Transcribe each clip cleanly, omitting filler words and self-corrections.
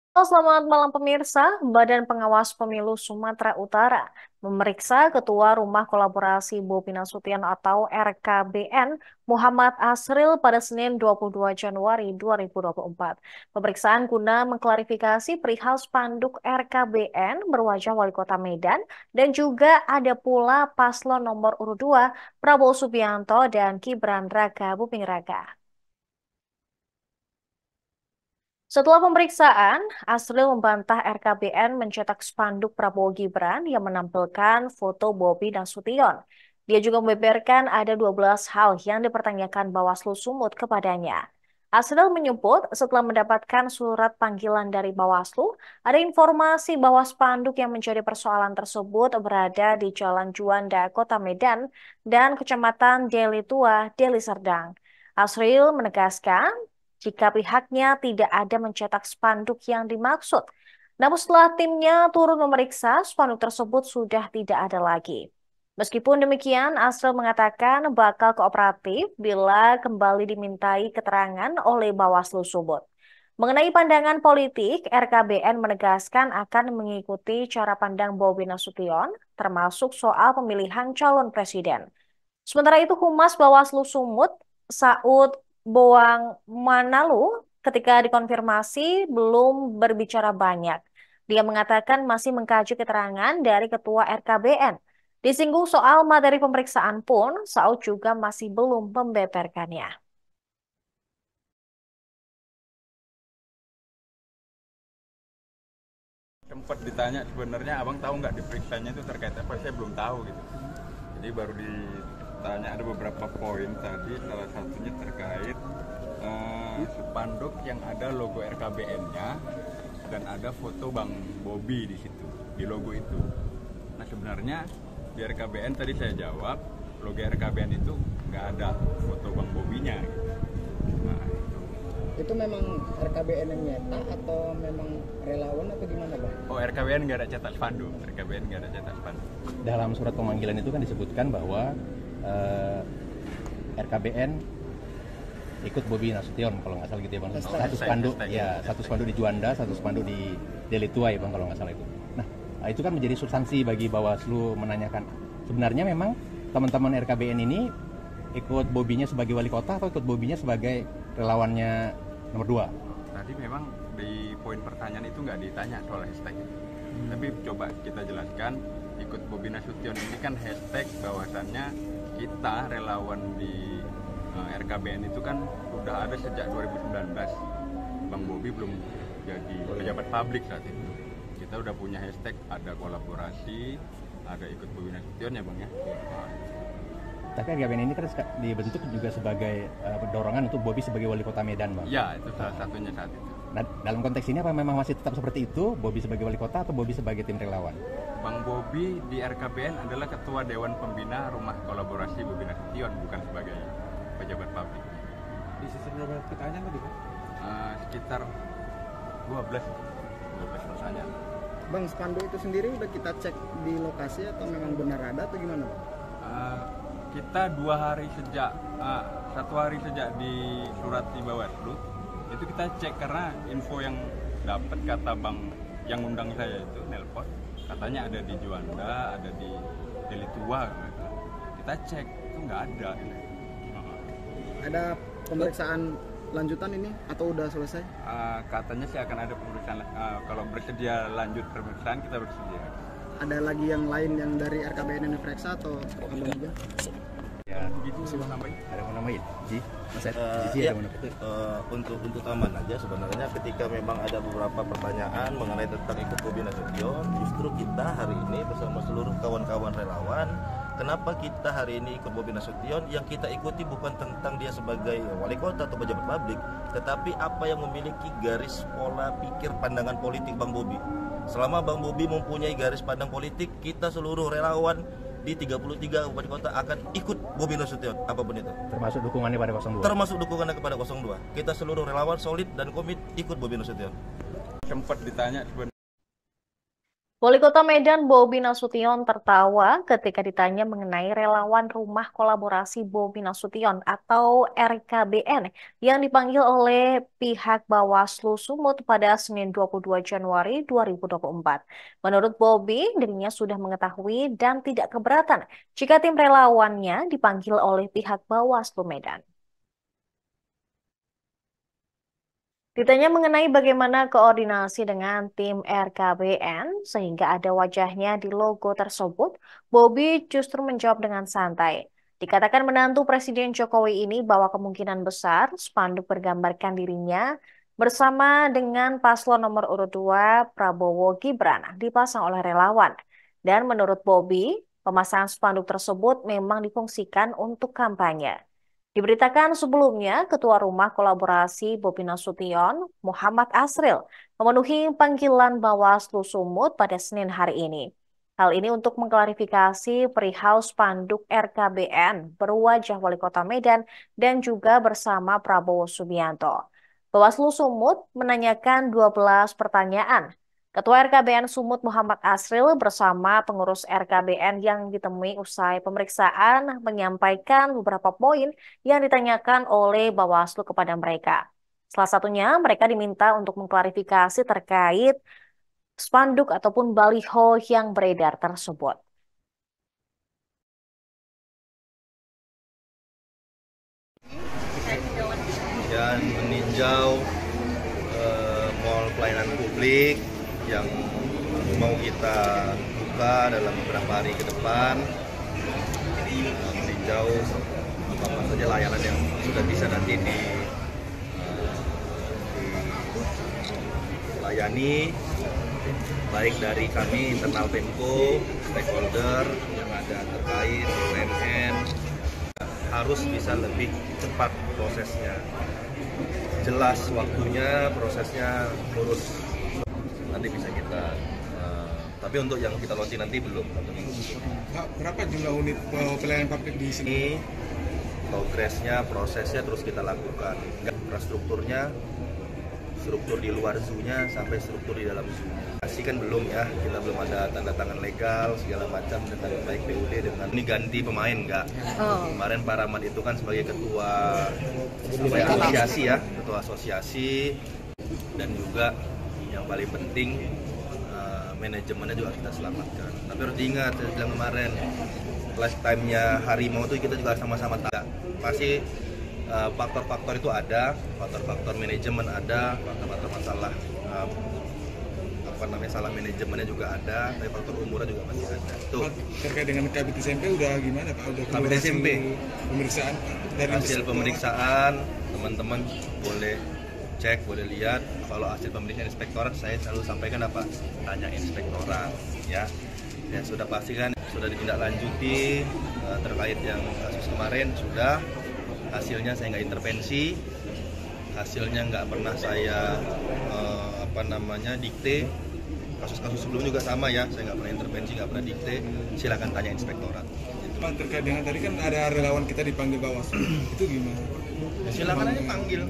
Halo, selamat malam pemirsa. Badan Pengawas Pemilu Sumatera Utara memeriksa Ketua Rumah Kolaborasi Bobi Nasution atau RKBN Muhammad Asril pada Senin 22 Januari 2024. Pemeriksaan guna mengklarifikasi perihal spanduk RKBN berwajah Wali Kota Medan dan juga ada pula paslon nomor urut 2 Prabowo Subianto dan Gibran Raka Buming Raka. Setelah pemeriksaan, Asril membantah RKBN mencetak spanduk Prabowo Gibran yang menampilkan foto Bobi Nasution. Dia juga membeberkan ada 12 hal yang dipertanyakan Bawaslu Sumut kepadanya. Asril menyebut setelah mendapatkan surat panggilan dari Bawaslu, ada informasi bahwa spanduk yang menjadi persoalan tersebut berada di Jalan Juanda, Kota Medan, dan Kecamatan Deli Tua, Deli Serdang. Asril menegaskan jika pihaknya tidak ada mencetak spanduk yang dimaksud. Namun setelah timnya turun memeriksa, spanduk tersebut sudah tidak ada lagi. Meskipun demikian, Asril mengatakan bakal kooperatif bila kembali dimintai keterangan oleh Bawaslu Sumut. Mengenai pandangan politik, RKBN menegaskan akan mengikuti cara pandang Bobi Nasution, termasuk soal pemilihan calon presiden. Sementara itu, Humas Bawaslu Sumut, Saud Boang Manalu, ketika dikonfirmasi belum berbicara banyak. Dia mengatakan masih mengkaji keterangan dari Ketua RKBN. Disinggung soal materi pemeriksaan pun, Saud juga masih belum membeberkannya. Sempat ditanya sebenarnya abang tahu nggak diperiksanya itu terkait apa, saya belum tahu gitu. Jadi baru ditanya ada beberapa poin tadi, salah satunya terkait spanduk yang ada logo RKBN-nya dan ada foto Bang Bobi di situ, di logo itu. Nah sebenarnya di RKBN tadi saya jawab, logo RKBN itu nggak ada foto Bang Bobinya gitu. Nah, Itu memang RKBN yang nyetak atau memang relawan atau gimana, Bang? oh RKBN nggak ada cetak spanduk, RKBN nggak ada cetak spanduk. Dalam surat pemanggilan itu kan disebutkan bahwa RKBN ikut Bobi Nasution kalau nggak salah gitu ya bang. Satu spanduk ya, satu spanduk di Juanda, satu spanduk di Deli Tua ya bang kalau nggak salah itu. Nah itu kan menjadi substansi bagi Bawaslu menanyakan sebenarnya memang teman-teman RKBN ini ikut Bobinya sebagai wali kota atau ikut Bobinya sebagai relawannya nomor 2. Tadi memang di poin pertanyaan itu nggak ditanya soal hashtag itu. Tapi coba kita jelaskan, ikut Bobi Nasution ini kan hashtag bahwasannya kita relawan di RKBN itu kan udah ada sejak 2019. Bang Bobi belum jadi pejabat publik saat itu. Kita udah punya hashtag, ada kolaborasi, ada ikut Bobi Nasution ya bang ya. Tapi RKBN ini kan dibentuk juga sebagai dorongan untuk Bobi sebagai wali kota Medan bang. Ya itu salah satunya saat itu. Nah dalam konteks ini apa memang masih tetap seperti itu, Bobi sebagai wali kota atau Bobi sebagai tim relawan? Bang Bobi di RKBN adalah Ketua Dewan Pembina Rumah Kolaborasi Bobi Nasution, bukan sebagai pejabat publik. Di sisi berapa pertanyaan tadi kan? Sekitar 12 pertanyaan. Bang, spanduk itu sendiri udah kita cek di lokasi atau memang benar ada atau gimana, Bang? Kita 1 hari sejak di surat di Bawaslu itu kita cek karena info yang dapat kata bang yang undang saya itu nelpon katanya ada di Juanda, ada di Deli Tua gitu. Kita cek itu nggak ada. Ada pemeriksaan lanjutan ini atau udah selesai? Katanya sih akan ada pemeriksaan, kalau bersedia lanjut pemeriksaan kita bersedia. Ada lagi yang lain yang dari RKBN yang diperiksa atau abang juga? Ya, Begitu sih Mas nambahin. ada mau nambahin? Ji, Mas Ed, Ji Ya, ada mau nambahin? untuk aman aja sebenarnya ketika memang ada beberapa pertanyaan mengenai tentang ikut Bobi Nasution, justru kita hari ini bersama seluruh kawan-kawan relawan, kenapa kita hari ini ikut Bobi Nasution? Yang kita ikuti bukan tentang dia sebagai wali kota atau pejabat publik, tetapi apa yang memiliki garis pola pikir pandangan politik Bang Bobi. Selama Bang Bobi mempunyai garis pandang politik, kita seluruh relawan di 33 kabupaten kota akan ikut Bobi Nasution apapun itu. Termasuk dukungannya pada 02. Termasuk dukungannya kepada 02. Kita seluruh relawan solid dan komit ikut Bobi Nasution. Sempat ditanya sebenarnya Wali Kota Medan Bobi Nasution tertawa ketika ditanya mengenai relawan Rumah Kolaborasi Bobi Nasution atau RKBN yang dipanggil oleh pihak Bawaslu Sumut pada Senin 22 Januari 2024. Menurut Bobi, dirinya sudah mengetahui dan tidak keberatan jika tim relawannya dipanggil oleh pihak Bawaslu Medan. Ditanya mengenai bagaimana koordinasi dengan tim RKBN sehingga ada wajahnya di logo tersebut, Bobi justru menjawab dengan santai. Dikatakan menantu Presiden Jokowi ini bahwa kemungkinan besar spanduk bergambarkan dirinya bersama dengan paslon nomor urut 2 Prabowo Gibran dipasang oleh relawan. Dan menurut Bobi, pemasangan spanduk tersebut memang difungsikan untuk kampanye. Diberitakan sebelumnya, Ketua Rumah Kolaborasi Bobi Nasution, Muhammad Asril, memenuhi panggilan Bawaslu Sumut pada Senin hari ini. Hal ini untuk mengklarifikasi perihal spanduk RKBN berwajah Wali Kota Medan dan juga bersama Prabowo Subianto. Bawaslu Sumut menanyakan 12 pertanyaan. Ketua RKBN Sumut Muhammad Asril bersama pengurus RKBN yang ditemui usai pemeriksaan menyampaikan beberapa poin yang ditanyakan oleh Bawaslu kepada mereka. Salah satunya, mereka diminta untuk mengklarifikasi terkait spanduk ataupun baliho yang beredar tersebut. Dan meninjau mall pelayanan publik yang mau kita buka dalam beberapa hari ke depan, meninjau apa saja layanan yang sudah bisa nanti dilayani, baik dari kami internal Pemko, stakeholder yang ada terkait BUMN, harus bisa lebih cepat prosesnya, jelas waktunya, prosesnya lurus, nanti bisa kita tapi untuk yang kita launching nanti belum. Pak, berapa jumlah unit pelayanan publik di sini? Progresnya, prosesnya terus kita lakukan. Infrastrukturnya, struktur di luar zoo-nya sampai struktur di dalam zoo-nya. Masih kan belum ya, kita belum ada tanda tangan legal segala macam dengan baik PUD dengan ini ganti pemain enggak. Kemarin Pak Rahmat itu kan sebagai ketua asosiasi ya, ketua asosiasi, dan juga yang paling penting manajemennya juga kita selamatkan. Tapi harus diingat, saya bilang kemarin, lifetime-nya harimau itu kita juga sama-sama tahu. Pasti faktor-faktor itu ada, faktor-faktor manajemen ada, faktor-faktor masalah salah manajemennya juga ada, tapi faktor umurnya juga masih ada. Tuh. Terkait dengan kabit SMP udah gimana Pak? Udah kabit SMP pemeriksaan dari hasil pemeriksaan, teman-teman boleh cek, boleh lihat. Kalau hasil pemeriksaan inspektorat saya selalu sampaikan apa? Tanya inspektorat ya. Ya sudah pasti kan sudah ditindaklanjuti terkait yang kasus kemarin sudah. Hasilnya saya nggak intervensi, hasilnya nggak pernah saya dikte. Kasus-kasus sebelumnya juga sama ya, saya nggak pernah intervensi, nggak pernah dikte. Silakan tanya inspektorat. Pak, terkait dengan tadi kan ada relawan kita dipanggil Bawaslu, itu gimana? Ya, silakan aja panggil.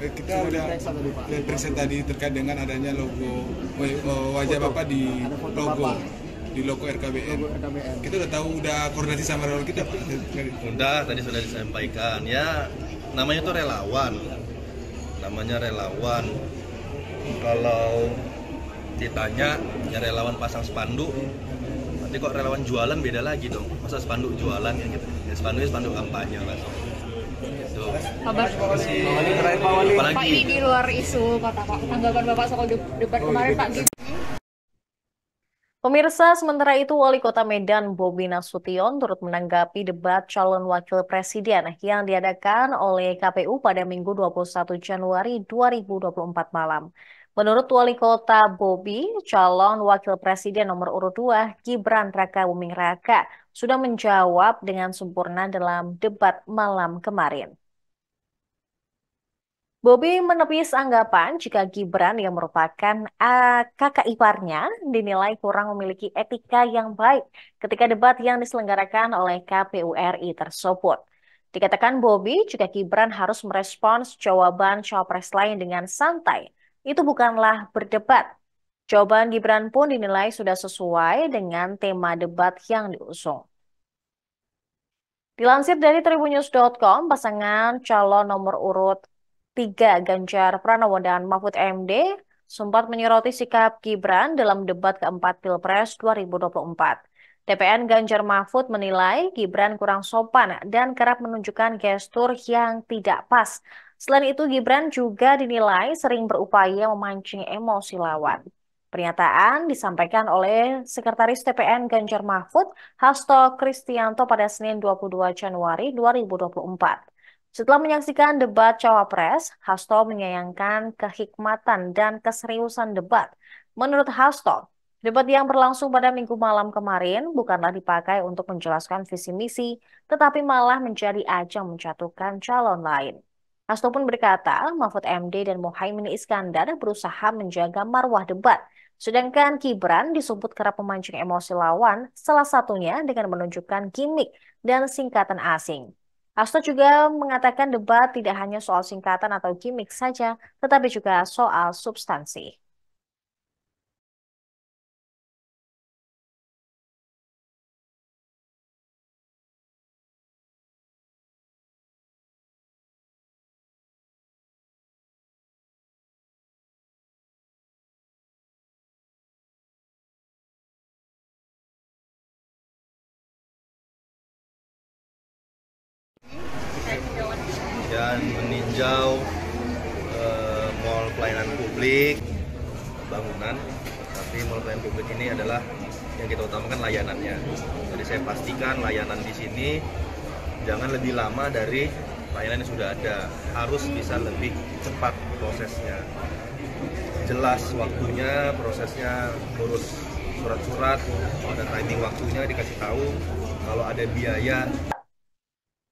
Kita udah periksa tadi terkait dengan adanya logo wajah Bapak di logo RKBN. Kita udah tahu, udah koordinasi sama relawan kita Pak. Udah, tadi sudah disampaikan ya, namanya tuh relawan. Namanya relawan. Kalau ditanya ya relawan pasang spanduk, nanti kok relawan jualan beda lagi dong. Masa spanduk jualan ya gitu. Ya, spanduknya spanduk kampanye lah. Gitu. Kabar Apalagi Pak, ini di luar isu kata Pak, tanggapan Bapak soal debat kemarin Pak Gib. Pemirsa, sementara itu Wali Kota Medan Bobi Nasution turut menanggapi debat calon wakil presiden yang diadakan oleh KPU pada Minggu 21 Januari 2024 malam. Menurut Wali Kota Bobi, calon wakil presiden nomor urut 2 Gibran Rakabuming Raka sudah menjawab dengan sempurna dalam debat malam kemarin. Bobi menepis anggapan jika Gibran yang merupakan kakak iparnya dinilai kurang memiliki etika yang baik ketika debat yang diselenggarakan oleh KPU RI tersebut. Dikatakan Bobi jika Gibran harus merespons jawaban cawapres lain dengan santai, itu bukanlah berdebat. Jawaban Gibran pun dinilai sudah sesuai dengan tema debat yang diusung. Dilansir dari tribunnews.com, pasangan calon nomor urut 3 Ganjar Pranowo dan Mahfud MD sempat menyoroti sikap Gibran dalam debat keempat Pilpres 2024. TPN Ganjar Mahfud menilai Gibran kurang sopan dan kerap menunjukkan gestur yang tidak pas. Selain itu, Gibran juga dinilai sering berupaya memancing emosi lawan. Pernyataan disampaikan oleh Sekretaris TPN Ganjar Mahfud, Hasto Kristianto pada Senin 22 Januari 2024. Setelah menyaksikan debat Cawapres, Hasto menyayangkan kehikmatan dan keseriusan debat. Menurut Hasto, debat yang berlangsung pada Minggu malam kemarin bukanlah dipakai untuk menjelaskan visi misi, tetapi malah menjadi ajang menjatuhkan calon lain. Hasto pun berkata, Mahfud MD dan Muhaimin Iskandar berusaha menjaga marwah debat, sedangkan Gibran disebut kerap memancing emosi lawan, salah satunya dengan menunjukkan gimmick dan singkatan asing. Hasto juga mengatakan debat tidak hanya soal singkatan atau gimmick saja, tetapi juga soal substansi. Dan meninjau mall pelayanan publik, bangunan, tapi mall pelayanan publik ini adalah yang kita utamakan layanannya. Jadi saya pastikan layanan di sini jangan lebih lama dari layanan yang sudah ada, harus bisa lebih cepat prosesnya. Jelas waktunya, prosesnya, urus surat-surat, ada timing waktunya dikasih tahu, kalau ada biaya.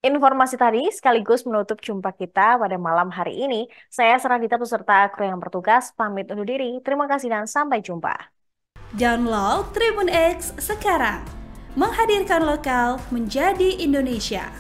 Informasi tadi sekaligus menutup jumpa kita pada malam hari ini. Saya Seradita beserta kru yang bertugas pamit undur diri. Terima kasih dan sampai jumpa. Download Tribun X sekarang. Menghadirkan lokal menjadi Indonesia.